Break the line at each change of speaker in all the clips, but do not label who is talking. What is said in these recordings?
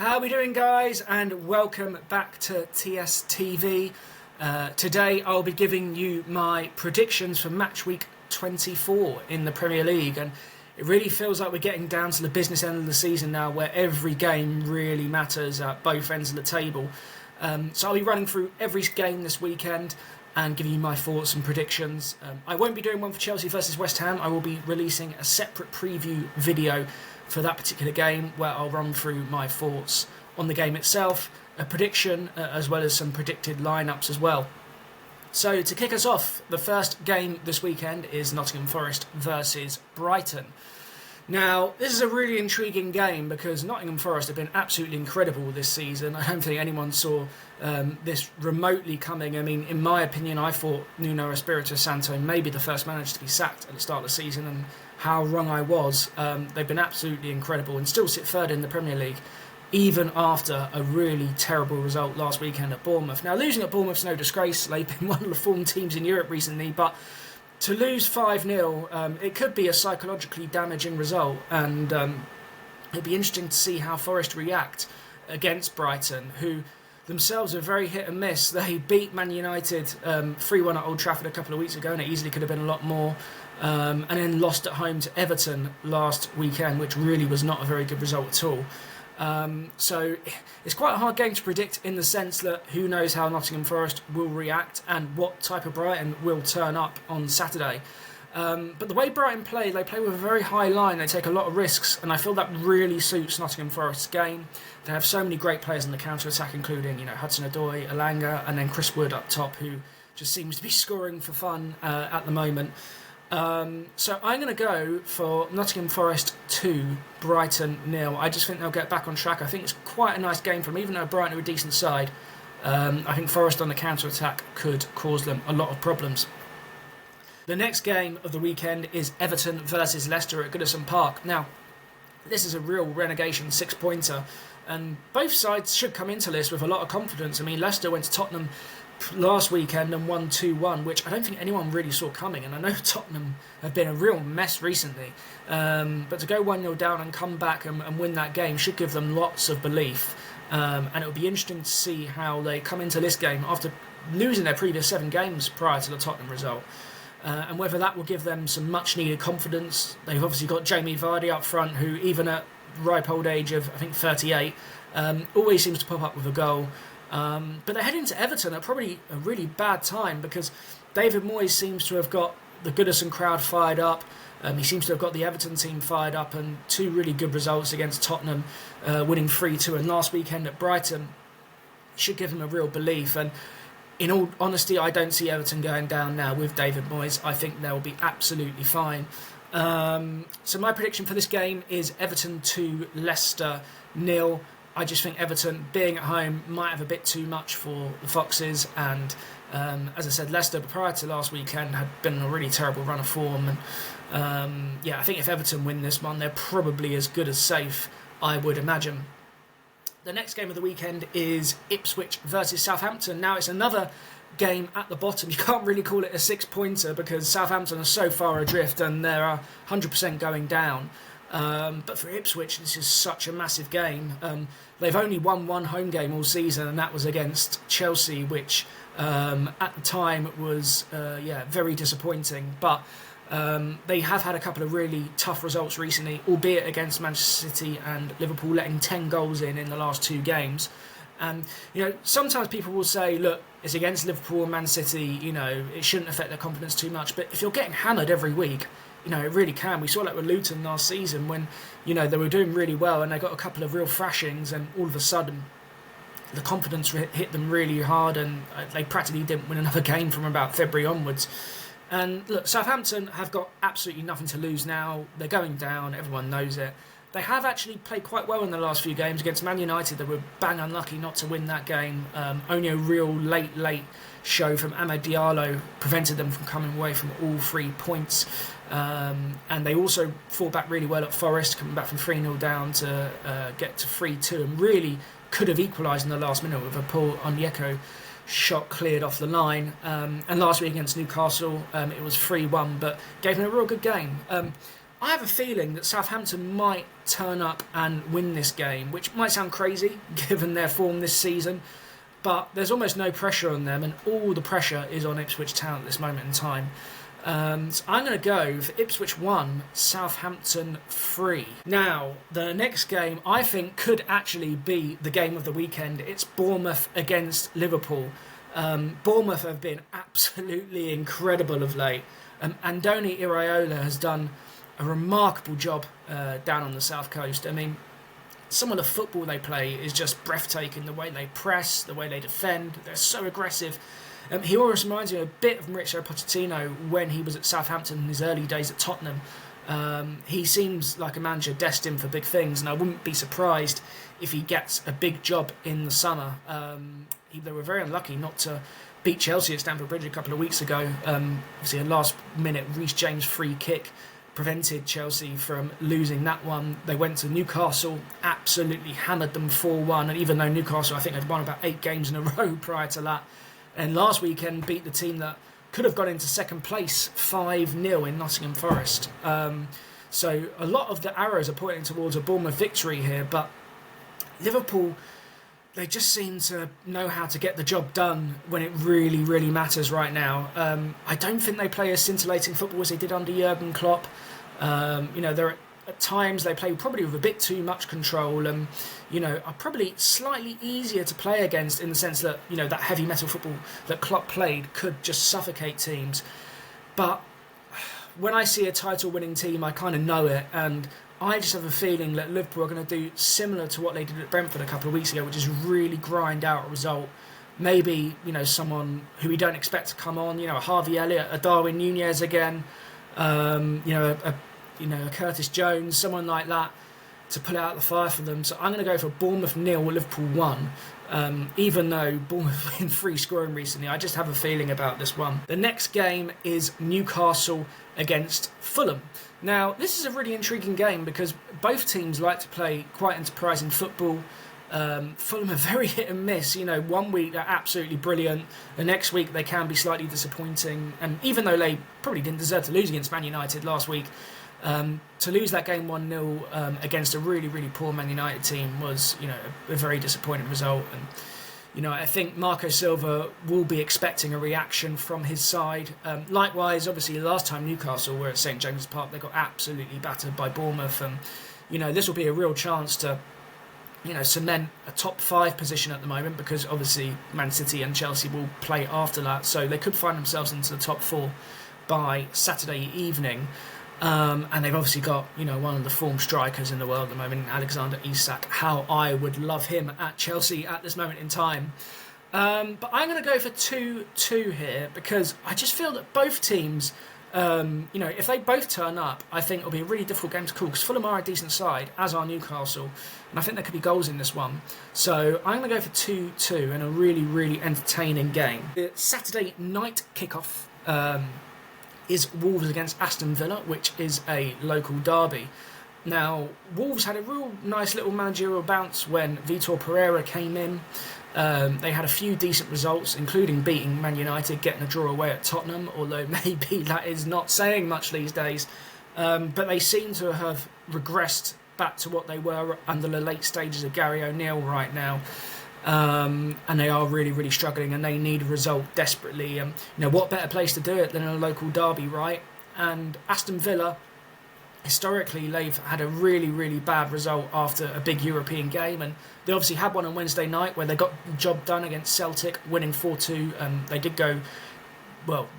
How are we doing, guys? And welcome back to TSTV. Today I'll be giving you my predictions for Matchweek 24 in the Premier League, and it really feels like we're getting down to the business end of the season now, where every game really matters at both ends of the table. So I'll be running through every game this weekend and giving you my thoughts and predictions. I won't be doing one for Chelsea versus West Ham. I will be releasing a separate preview video for that particular game, where I'll run through my thoughts on the game itself, a prediction, as well as some predicted lineups as well. So to kick us off, the first game this weekend is Nottingham Forest versus Brighton. Now, this is a really intriguing game because Nottingham Forest have been absolutely incredible this season. I don't think anyone saw this remotely coming. I mean, in my opinion, I thought Nuno Espirito Santo may be the first manager to be sacked at the start of the season, and how wrong I was. They've been absolutely incredible and still sit third in the Premier League, even after a really terrible result last weekend at Bournemouth. Now, losing at Bournemouth's no disgrace. They've been one of the form teams in Europe recently, but to lose 5-0, it could be a psychologically damaging result, and it'd be interesting to see how Forest react against Brighton, who themselves are very hit and miss. They beat Man United 3-1 at Old Trafford a couple of weeks ago, and it easily could have been a lot more, and then lost at home to Everton last weekend, which really was not a very good result at all. So it's quite a hard game to predict, in the sense that who knows how Nottingham Forest will react and what type of Brighton will turn up on Saturday. But the way Brighton play, they play with a very high line. They take a lot of risks, and I feel that really suits Nottingham Forest's game. They have so many great players in the counter-attack, including Hudson-Odoi, Elanga, and then Chris Wood up top, who just seems to be scoring for fun at the moment. So I'm going to go for Nottingham Forest 2, Brighton 0. I just think they'll get back on track. I think it's quite a nice game from them, even though Brighton are a decent side. I think Forest on the counter-attack could cause them a lot of problems. The next game of the weekend is Everton versus Leicester at Goodison Park. Now, this is a real relegation six-pointer, and both sides should come into this with a lot of confidence. I mean, Leicester went to Tottenham last weekend and won 2-1, which I don't think anyone really saw coming, and I know Tottenham have been a real mess recently, but to go 1-0 down and come back and win that game should give them lots of belief, and it'll be interesting to see how they come into this game after losing their previous 7 games prior to the Tottenham result, and whether that will give them some much needed confidence. They've obviously got Jamie Vardy up front, who even at ripe old age of I think 38 always seems to pop up with a goal. But they're heading to Everton at probably a really bad time, because David Moyes seems to have got the Goodison crowd fired up. He seems to have got the Everton team fired up, and 2 really good results against Tottenham, winning 3-2, and last weekend at Brighton should give them a real belief. And in all honesty, I don't see Everton going down now with David Moyes. I think they'll be absolutely fine. So my prediction for this game is Everton 2, Leicester 0. I just think Everton, being at home, might have a bit too much for the Foxes, and as I said, Leicester prior to last weekend had been in a really terrible run of form, and I think if Everton win this one, they're probably as good as safe, I would imagine. The next game of the weekend is Ipswich versus Southampton. Now, it's another game at the bottom. You can't really call it a six-pointer because Southampton are so far adrift and they're 100% going down. But for Ipswich, this is such a massive game. They've only won 1 home game all season, and that was against Chelsea, which at the time was very disappointing. But they have had a couple of really tough results recently, albeit against Manchester City and Liverpool, letting 10 goals in the last 2 games. And sometimes people will say, look, it's against Liverpool and Man City, it shouldn't affect their confidence too much. But if you're getting hammered every week, it really can. We saw that with Luton last season when, they were doing really well and they got a couple of real thrashings, and all of a sudden the confidence hit them really hard, and they practically didn't win another game from about February onwards. And look, Southampton have got absolutely nothing to lose now. They're going down, everyone knows it. They have actually played quite well in the last few games. Against Man United, they were bang unlucky not to win that game. Only a real late show from Amad Diallo prevented them from coming away from all 3 points. And they also fought back really well at Forest, coming back from 3-0 down to get to 3-2, and really could have equalised in the last minute with a Paul Onyeko shot cleared off the line. And last week against Newcastle, it was 3-1, but gave them a real good game. I have a feeling that Southampton might turn up and win this game, which might sound crazy given their form this season, but there's almost no pressure on them, and all the pressure is on Ipswich Town at this moment in time. So I'm going to go for Ipswich 1, Southampton 3. Now, the next game I think could actually be the game of the weekend. It's Bournemouth against Liverpool. Bournemouth have been absolutely incredible of late. Andoni Iraola has done a remarkable job down on the south coast. I mean, some of the football they play is just breathtaking. The way they press, the way they defend, they're so aggressive. He always reminds me a bit of Mauricio Pochettino when he was at Southampton in his early days at Tottenham. He seems like a manager destined for big things, and I wouldn't be surprised if he gets a big job in the summer. They were very unlucky not to beat Chelsea at Stamford Bridge a couple of weeks ago. Obviously, a last-minute Reece James free kick prevented Chelsea from losing that one. They went to Newcastle, absolutely hammered them 4-1, and even though Newcastle, I think, had won about 8 games in a row prior to that, and last weekend beat the team that could have got into second place 5-0 in Nottingham Forest. So a lot of the arrows are pointing towards a Bournemouth victory here, but Liverpool, they just seem to know how to get the job done when it really, really matters right now. I don't think they play as scintillating football as they did under Jurgen Klopp. They're at times they play probably with a bit too much control and, are probably slightly easier to play against in the sense that, that heavy metal football that Klopp played could just suffocate teams. But when I see a title-winning team, I kind of know it, and I just have a feeling that Liverpool are going to do similar to what they did at Brentford a couple of weeks ago, which is really grind out a result. Maybe, someone who we don't expect to come on, a Harvey Elliott, a Darwin Nunez again, a Curtis Jones, someone like that, to pull out the fire for them. So I'm going to go for Bournemouth 0, Liverpool 1. Even though Bournemouth have been free scoring recently, I just have a feeling about this one. The next game is Newcastle against Fulham. Now, this is a really intriguing game because both teams like to play quite enterprising football. Fulham are very hit and miss. 1 week they're absolutely brilliant. The next week they can be slightly disappointing. And even though they probably didn't deserve to lose against Man United last week, to lose that game 1-0 against a really, really poor Man United team was, a very disappointing result. And, I think Marco Silva will be expecting a reaction from his side. Likewise, obviously, last time Newcastle were at St James's Park, they got absolutely battered by Bournemouth. And, this will be a real chance to, cement a top 5 position at the moment because obviously Man City and Chelsea will play after that. So they could find themselves into the top 4 by Saturday evening. And they've obviously got, one of the form strikers in the world at the moment, Alexander Isak. How I would love him at Chelsea at this moment in time. But I'm going to go for 2-2 here because I just feel that both teams, if they both turn up, I think it'll be a really difficult game to call because Fulham are a decent side, as are Newcastle. And I think there could be goals in this one. So I'm going to go for 2-2 and a really, really entertaining game. The Saturday night kickoff is Wolves against Aston Villa, which is a local derby. Now, Wolves had a real nice little managerial bounce when Vitor Pereira came in. They had a few decent results, including beating Man United, getting a draw away at Tottenham, although maybe that is not saying much these days. But they seem to have regressed back to what they were under the late stages of Gary O'Neill right now. And they are really, really struggling and they need a result desperately. What better place to do it than a local derby, right? And Aston Villa, historically, they've had a really, really bad result after a big European game, and they obviously had one on Wednesday night where they got the job done against Celtic, winning 4-2.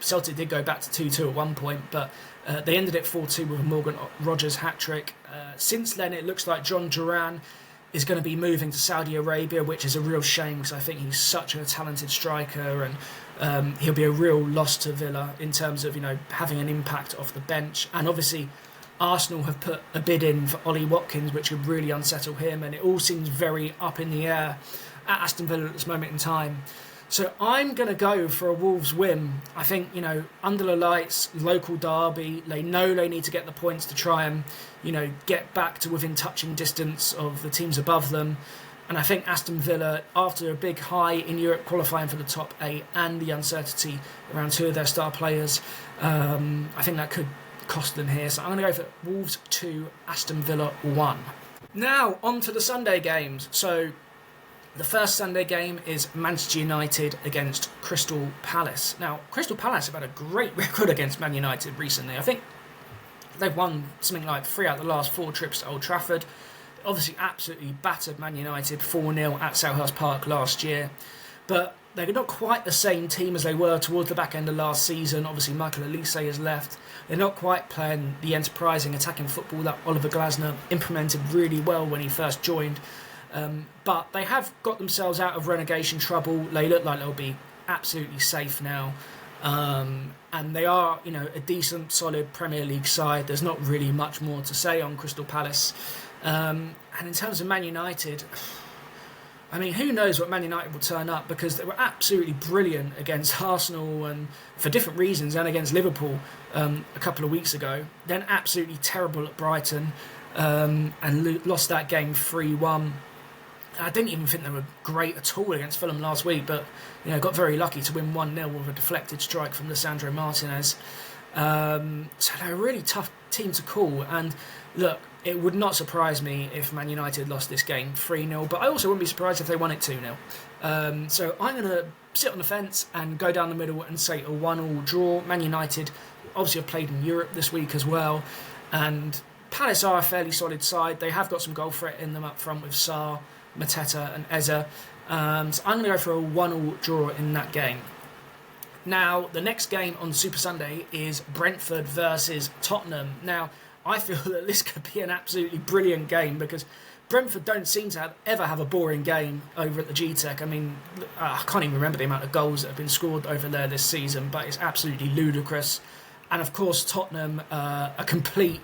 Celtic did go back to 2-2 at one point, but they ended it 4-2 with a Morgan Rogers hat-trick. Since then, it looks like John Duran is going to be moving to Saudi Arabia, which is a real shame because I think he's such a talented striker, and he'll be a real loss to Villa in terms of having an impact off the bench. And obviously Arsenal have put a bid in for Ollie Watkins, which would really unsettle him, and it all seems very up in the air at Aston Villa at this moment in time. So I'm going to go for a Wolves win. I think, under the lights, local derby, they know they need to get the points to try and, get back to within touching distance of the teams above them. And I think Aston Villa, after a big high in Europe qualifying for the top 8 and the uncertainty around 2 of their star players, I think that could cost them here. So I'm going to go for Wolves 2, Aston Villa 1. Now, on to the Sunday games. So the first Sunday game is Manchester United against Crystal Palace. Now, Crystal Palace have had a great record against Man United recently. I think they've won something like 3 out of the last 4 trips to Old Trafford. Obviously, absolutely battered Man United 4-0 at Selhurst Park last year. But they're not quite the same team as they were towards the back end of last season. Obviously, Michael Olise has left. They're not quite playing the enterprising attacking football that Oliver Glasner implemented really well when he first joined. But they have got themselves out of relegation trouble. They look like they'll be absolutely safe now. And they are, a decent, solid Premier League side. There's not really much more to say on Crystal Palace. And in terms of Man United, I mean, who knows what Man United will turn up, because they were absolutely brilliant against Arsenal and for different reasons, and against Liverpool a couple of weeks ago. Then absolutely terrible at Brighton and lost that game 3-1. I didn't even think they were great at all against Fulham last week, but got very lucky to win 1-0 with a deflected strike from Lisandro Martinez. So they're a really tough team to call. And look, it would not surprise me if Man United lost this game 3-0, but I also wouldn't be surprised if they won it 2-0. So I'm going to sit on the fence and go down the middle and say a 1-1 draw. Man United obviously have played in Europe this week as well, and Palace are a fairly solid side. They have got some goal threat in them up front with Sarr, Mateta and Eze. So I'm going to go for a 1-1 draw in that game. Now, the next game on Super Sunday is Brentford versus Tottenham. Now, I feel that this could be an absolutely brilliant game, because Brentford don't seem to ever have a boring game over at the G-Tech. I mean, I can't even remember the amount of goals that have been scored over there this season, but it's absolutely ludicrous. And of course, Tottenham a complete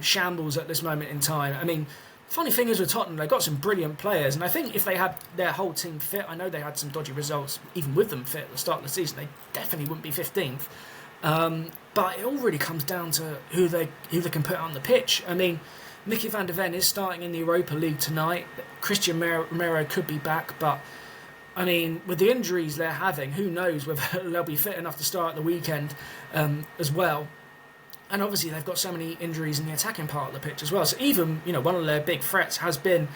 shambles at this moment in time. I mean, funny thing is with Tottenham, they've got some brilliant players, and I think if they had their whole team fit, I know they had some dodgy results, even with them fit at the start of the season, they definitely wouldn't be 15th. But it all really comes down to who they can put on the pitch. I mean, Mickey van der Ven is starting in the Europa League tonight. Christian Romero could be back, but I mean, with the injuries they're having, who knows whether they'll be fit enough to start at the weekend as well. And obviously they've got so many injuries in the attacking part of the pitch as well. So even, one of their big threats has been,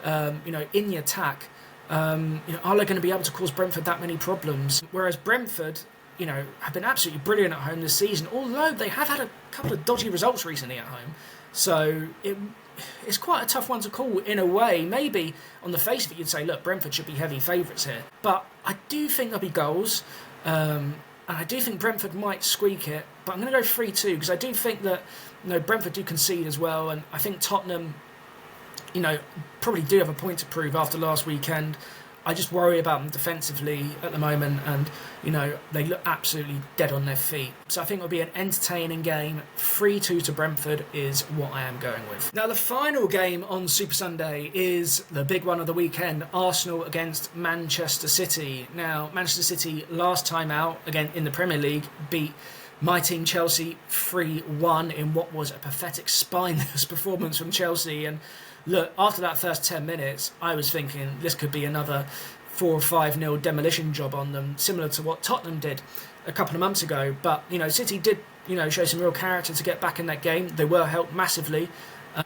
in the attack. Are they going to be able to cause Brentford that many problems? Whereas Brentford, have been absolutely brilliant at home this season, although they have had a couple of dodgy results recently at home. So it's quite a tough one to call in a way. Maybe on the face of it, you'd say, look, Brentford should be heavy favourites here. But I do think there'll be goals. And I do think Brentford might squeak it, but I'm going to go 3-2, because I do think that Brentford do concede as well, and I think Tottenham, probably do have a point to prove after last weekend. I just worry about them defensively at the moment, and they look absolutely dead on their feet. So I think it'll be an entertaining game. 3-2 to Brentford is what I am going with. Now, the final game on Super Sunday is the big one of the weekend: Arsenal against Manchester City. Now, Manchester City last time out, again in the Premier League, beat my team Chelsea 3-1 in what was a pathetic, spineless performance from Chelsea. And look, after that first 10 minutes, I was thinking this could be another 4 or 5-0 demolition job on them, similar to what Tottenham did a couple of months ago. But, City did, show some real character to get back in that game. They were helped massively.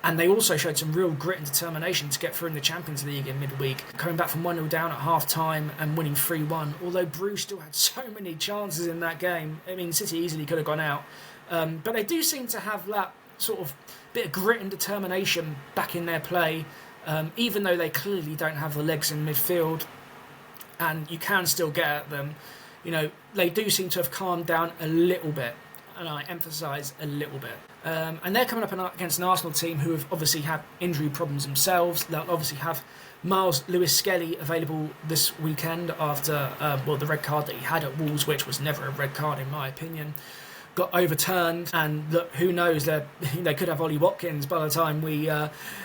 And they also showed some real grit and determination to get through in the Champions League in midweek, coming back from 1-0 down at half-time and winning 3-1. Although Bruges still had so many chances in that game. I mean, City easily could have gone out. But they do seem to have that sort of bit of grit and determination back in their play, even though they clearly don't have the legs in midfield, and you can still get at them. They do seem to have calmed down a little bit, and I emphasise a little bit. And they're coming up against an Arsenal team who have obviously had injury problems themselves. They'll obviously have Miles Lewis-Skelly available this weekend after the red card that he had at Wolves, which was never a red card in my opinion, got overturned. And look, who knows, they could have Ollie Watkins by the time we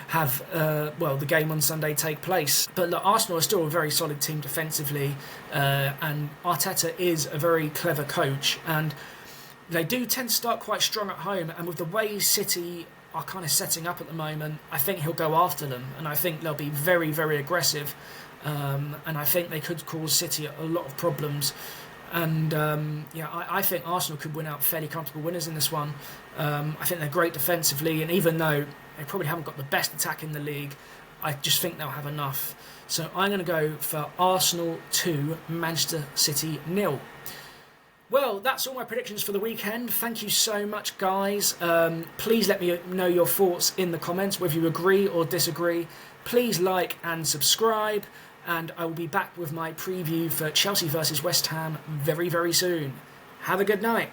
have the game on Sunday take place. But look, Arsenal are still a very solid team defensively, and Arteta is a very clever coach, and they do tend to start quite strong at home. And with the way City are kind of setting up at the moment, I think he'll go after them, and I think they'll be very, very aggressive, and I think they could cause City a lot of problems. And I think Arsenal could win out fairly comfortable winners in this one. I think they're great defensively, and even though they probably haven't got the best attack in the league, I just think they'll have enough. So I'm going to go for Arsenal 2, Manchester City 0. Well, that's all my predictions for the weekend. Thank you so much, guys. Please let me know your thoughts in the comments, whether you agree or disagree. Please like and subscribe, and I will be back with my preview for Chelsea versus West Ham very, very soon. Have a good night.